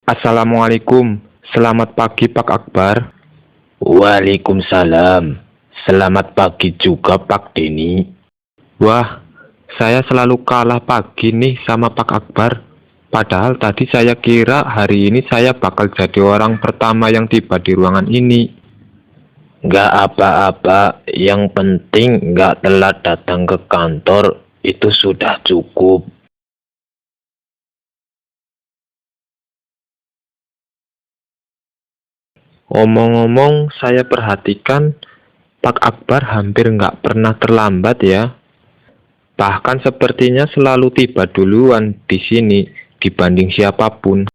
Assalamualaikum, selamat pagi Pak Akbar. Waalaikumsalam. Selamat pagi juga Pak Denny. Wah, saya selalu kalah pagi nih sama Pak Akbar. Padahal tadi saya kira hari ini saya bakal jadi orang pertama yang tiba di ruangan ini. Nggak apa-apa, yang penting nggak telat datang ke kantor, itu sudah cukup. Omong-omong, saya perhatikan Pak Akbar hampir nggak pernah terlambat ya. Bahkan sepertinya selalu tiba duluan di sini dibanding siapapun.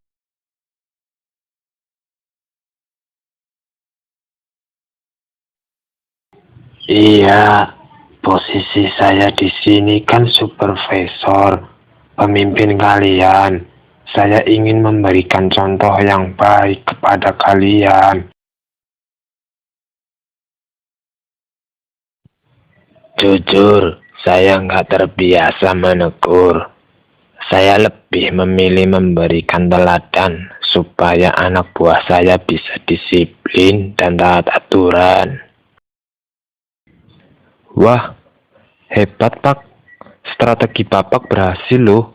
Iya, posisi saya di sini kan supervisor, pemimpin kalian. Saya ingin memberikan contoh yang baik kepada kalian. Jujur, saya nggak terbiasa menegur. Saya lebih memilih memberikan teladan supaya anak buah saya bisa disiplin dan taat aturan. Wah, hebat Pak. Strategi Bapak berhasil loh.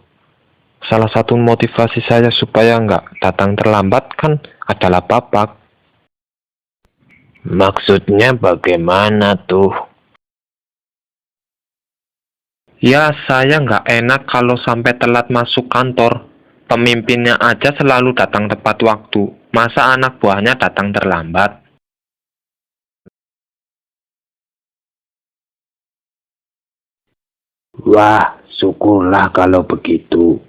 Salah satu motivasi saya supaya nggak datang terlambat kan adalah Bapak. Maksudnya bagaimana tuh? Ya, saya nggak enak kalau sampai telat masuk kantor. Pemimpinnya aja selalu datang tepat waktu. Masa anak buahnya datang terlambat? Wah, syukurlah kalau begitu.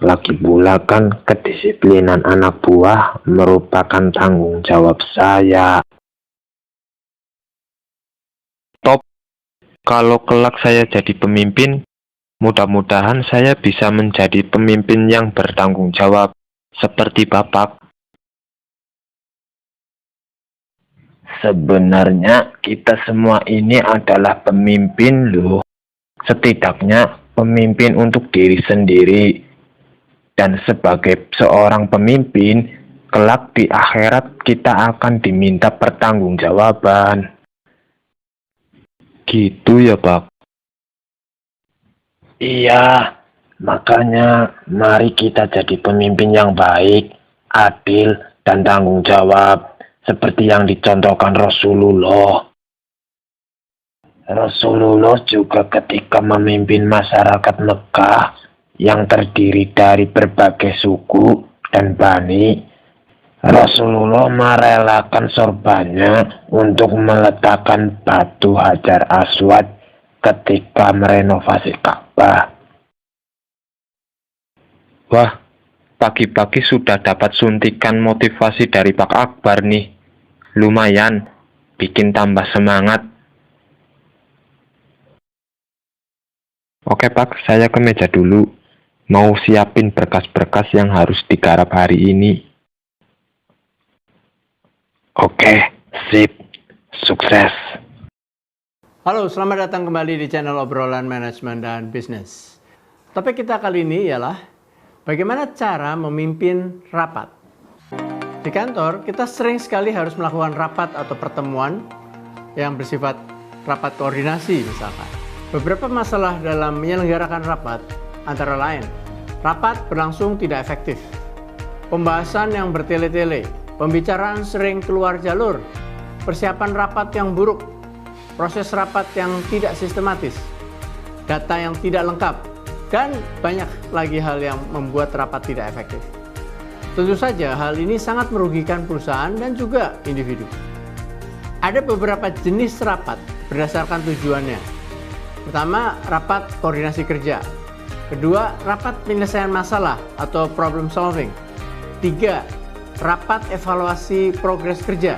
Lagi pula kan kedisiplinan anak buah merupakan tanggung jawab saya. Top, kalau kelak saya jadi pemimpin, mudah-mudahan saya bisa menjadi pemimpin yang bertanggung jawab, seperti Bapak. Sebenarnya kita semua ini adalah pemimpin loh. Setidaknya pemimpin untuk diri sendiri. Dan sebagai seorang pemimpin, kelak di akhirat kita akan diminta pertanggungjawaban. Gitu ya, Pak? Iya, makanya mari kita jadi pemimpin yang baik, adil, dan tanggung jawab, seperti yang dicontohkan Rasulullah. Rasulullah juga ketika memimpin masyarakat Mekah yang terdiri dari berbagai suku dan bani, Rasulullah merelakan sorbannya untuk meletakkan batu Hajar Aswad ketika merenovasi Ka'bah. Wah, pagi-pagi sudah dapat suntikan motivasi dari Pak Akbar nih. Lumayan, bikin tambah semangat. Oke Pak, saya ke meja dulu. Mau siapin berkas-berkas yang harus digarap hari ini. Oke, sip. Sukses. Halo, selamat datang kembali di channel obrolan manajemen dan bisnis. Topik kita kali ini ialah bagaimana cara memimpin rapat. Di kantor, kita sering sekali harus melakukan rapat atau pertemuan yang bersifat rapat koordinasi misalkan. Beberapa masalah dalam menyelenggarakan rapat antara lain, rapat berlangsung tidak efektif, pembahasan yang bertele-tele, pembicaraan sering keluar jalur, persiapan rapat yang buruk, proses rapat yang tidak sistematis, data yang tidak lengkap, dan banyak lagi hal yang membuat rapat tidak efektif. Tentu saja hal ini sangat merugikan perusahaan dan juga individu. Ada beberapa jenis rapat berdasarkan tujuannya. Pertama, rapat koordinasi kerja. Kedua, rapat penyelesaian masalah atau problem solving. Tiga, rapat evaluasi progres kerja.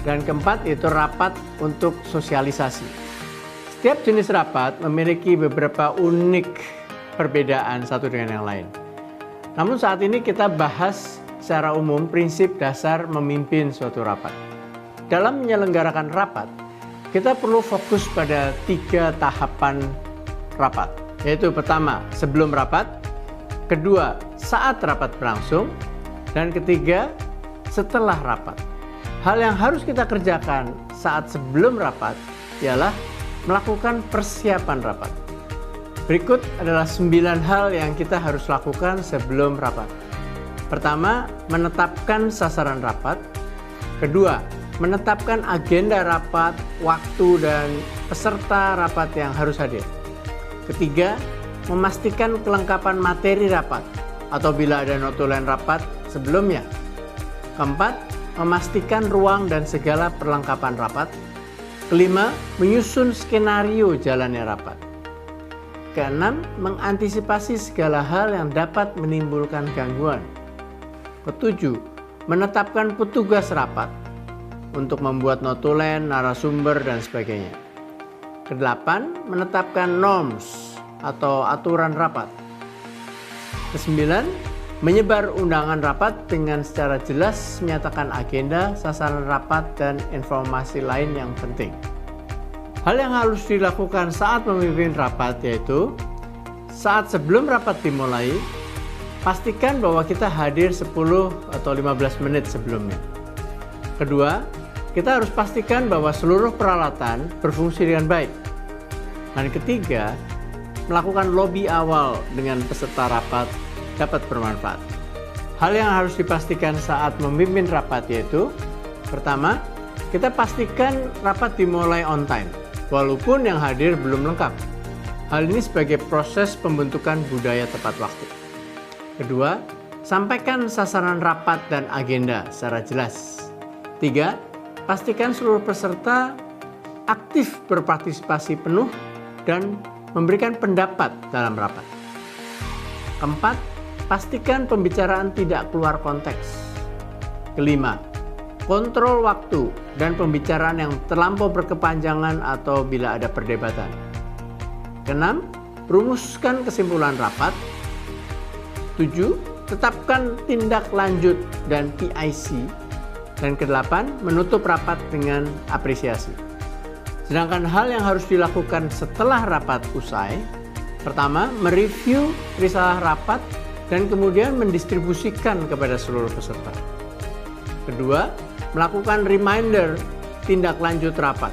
Dan keempat, yaitu rapat untuk sosialisasi. Setiap jenis rapat memiliki beberapa unik perbedaan satu dengan yang lain. Namun saat ini kita bahas secara umum prinsip dasar memimpin suatu rapat. Dalam menyelenggarakan rapat, kita perlu fokus pada 3 tahapan rapat. Yaitu pertama, sebelum rapat. Kedua, saat rapat berlangsung. Dan ketiga, setelah rapat. Hal yang harus kita kerjakan saat sebelum rapat ialah melakukan persiapan rapat. Berikut adalah 9 hal yang kita harus lakukan sebelum rapat. Pertama, menetapkan sasaran rapat. Kedua, menetapkan agenda rapat, waktu dan peserta rapat yang harus hadir. Ketiga, memastikan kelengkapan materi rapat atau bila ada notulen rapat sebelumnya. Keempat, memastikan ruang dan segala perlengkapan rapat. Kelima, menyusun skenario jalannya rapat. Keenam, mengantisipasi segala hal yang dapat menimbulkan gangguan. Ketujuh, menetapkan petugas rapat untuk membuat notulen, narasumber, dan sebagainya. Kedelapan, menetapkan norms atau aturan rapat. Kesembilan, menyebar undangan rapat dengan secara jelas menyatakan agenda, sasaran rapat, dan informasi lain yang penting. Hal yang harus dilakukan saat memimpin rapat yaitu saat sebelum rapat dimulai, pastikan bahwa kita hadir 10 atau 15 menit sebelumnya. Kedua, kita harus pastikan bahwa seluruh peralatan berfungsi dengan baik. Dan ketiga, melakukan lobby awal dengan peserta rapat dapat bermanfaat. Hal yang harus dipastikan saat memimpin rapat yaitu, pertama, kita pastikan rapat dimulai on time, walaupun yang hadir belum lengkap. Hal ini sebagai proses pembentukan budaya tepat waktu. Kedua, sampaikan sasaran rapat dan agenda secara jelas. Tiga, pastikan seluruh peserta aktif berpartisipasi penuh dan memberikan pendapat dalam rapat. Keempat, pastikan pembicaraan tidak keluar konteks. Kelima, kontrol waktu dan pembicaraan yang terlampau berkepanjangan atau bila ada perdebatan. Keenam, rumuskan kesimpulan rapat. 7. Tetapkan tindak lanjut dan PIC. Dan kedelapan, menutup rapat dengan apresiasi. Sedangkan hal yang harus dilakukan setelah rapat usai, pertama, mereview risalah rapat dan kemudian mendistribusikan kepada seluruh peserta. Kedua, melakukan reminder tindak lanjut rapat.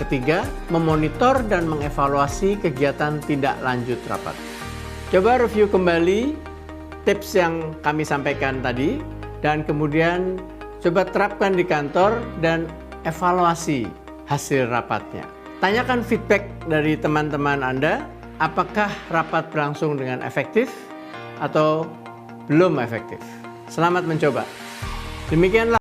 Ketiga, memonitor dan mengevaluasi kegiatan tindak lanjut rapat. Coba review kembali tips yang kami sampaikan tadi dan kemudian coba terapkan di kantor dan evaluasi hasil rapatnya. Tanyakan feedback dari teman-teman Anda, apakah rapat berlangsung dengan efektif atau belum efektif. Selamat mencoba. Demikianlah